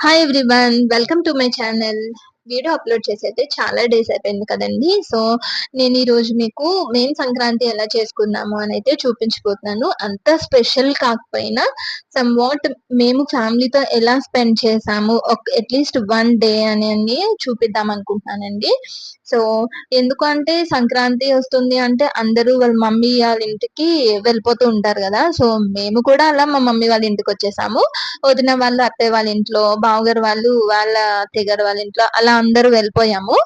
Hi everyone, welcome to my channel. Video upload చేసి అయితే చాలా డేస్ అయిపోయింది కదండి. సో నేను ఈ రోజు మీకు మేము సంక్రాంతి ఎలా చేసుకున్నాము అని అయితే చూపించబోతున్నాను. అంత స్పెషల్ కాకపోయినా సమ్ వాట్ మేము ఫ్యామిలీతో ఎలా స్పెండ్ చేసాము అట్లీస్ట్ వన్ డే అని చూపిద్దాం అనుకుంటున్నానండి. సో ఎందుకంటే సంక్రాంతి వస్తుంది అంటే అందరూ వాళ్ళ మమ్మీ వాళ్ళ ఇంటికి వెళ్ళిపోతూ ఉంటారు కదా. సో మేము కూడా అలా మా మమ్మీ వాళ్ళ ఇంటికి వచ్చేసాము. వదిన వాళ్ళు అత్తయ్య వాళ్ళ ఇంట్లో, బావగారు వాళ్ళు వాళ్ళ అత్తయ్య గారు వాళ్ళ ఇంట్లో అలా అందరూ వెళ్ళిపోయాము.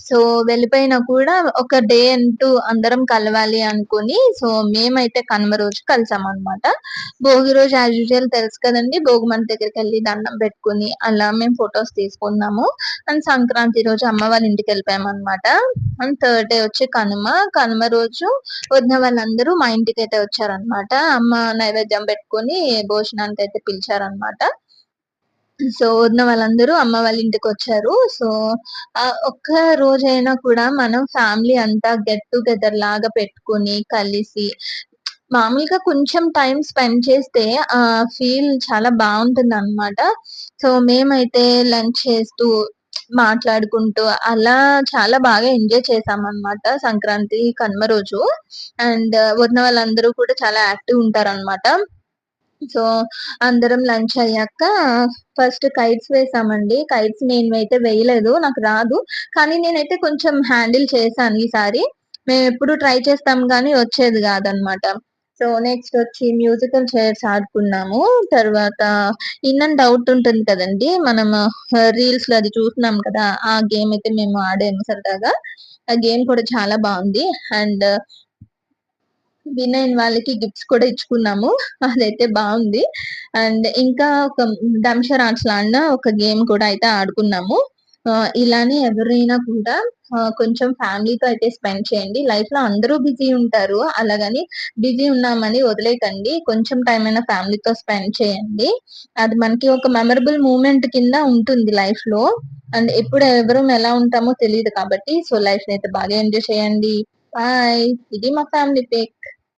సో వెళ్ళిపోయినా కూడా ఒక డే అంటూ అందరం కలవాలి అనుకుని సో మేమైతే కనుమ రోజు కలిసామన్నమాట. భోగి రోజు యాజ్ యూజువల్ తెలుసు కదండి, భోగి మంట దగ్గరికి వెళ్ళి దండం పెట్టుకుని అలా మేము ఫొటోస్ తీసుకున్నాము. అండ్ సంక్రాంతి రోజు అమ్మ వాళ్ళ ఇంటికి వెళ్ళిపోయాము అనమాట. అండ్ థర్డ్ డే వచ్చి కనుమ. కనుమ రోజు వదిన వాళ్ళందరూ మా ఇంటికి అయితే వచ్చారనమాట. అమ్మ నైవేద్యం పెట్టుకుని భోజనానికి అయితే పిలిచారనమాట. సో వదిన వాళ్ళందరూ అమ్మ వాళ్ళ ఇంటికి వచ్చారు. సో ఒక్క రోజైనా కూడా మనం ఫ్యామిలీ అంతా గెట్ టుగెదర్ లాగా పెట్టుకుని కలిసి మామూలుగా కొంచెం టైం స్పెండ్ చేస్తే ఫీల్ చాలా బాగుంటుంది అనమాట. సో మేమైతే లంచ్ చేస్తూ మాట్లాడుకుంటూ అలా చాలా బాగా ఎంజాయ్ చేసామన్నమాట సంక్రాంతి కనుమ రోజు. అండ్ వదిన వాళ్ళందరూ కూడా చాలా యాక్టివ్ ఉంటారన్నమాట. సో అందరం లంచ్ అయ్యాక ఫస్ట్ కైట్స్ వేసామండి. కైట్స్ నేనైతే వేయలేదు, నాకు రాదు. కానీ నేనైతే కొంచెం హ్యాండిల్ చేశాను ఈసారి. మేమెప్పుడు ట్రై చేస్తాం గానీ వచ్చేది కాదనమాట. సో నెక్స్ట్ వచ్చి మ్యూజికల్ చైర్స్ ఆడుకున్నాము. తర్వాత ఇన్ అండ్ ఔట్ ఉంటుంది కదండీ, మనం రీల్స్ లో అది చూస్తున్నాం కదా, ఆ గేమ్ అయితే మేము ఆడాము సరదాగా. ఆ గేమ్ కూడా చాలా బాగుంది. అండ్ విన్ అయిన వాళ్ళకి గిఫ్ట్స్ కూడా ఇచ్చుకున్నాము. అదైతే బావుంది. అండ్ ఇంకా ఒక డంషరాట్స్ లాన్న ఒక గేమ్ కూడా అయితే ఆడుకున్నాము. ఇలానే ఎవరైనా కూడా కొంచెం ఫ్యామిలీతో అయితే స్పెండ్ చేయండి. లైఫ్‌లో అందరూ బిజీ ఉంటారు. అలాగని బిజీ ఉన్నామని వదిలేయకండి. కొంచెం టైం అయినా ఫ్యామిలీతో స్పెండ్ చేయండి. అది మనకి ఒక మెమరబుల్ మూమెంట్ కింద ఉంటుంది లైఫ్‌లో. అండ్ ఎప్పుడు ఎవరం ఎలా ఉంటామో తెలీదు కాబట్టి సో లైఫ్‌ని అయితే బాగా ఎంజాయ్ చేయండి. బాయ్. ఇది మా ఫ్యామిలీ పిక్.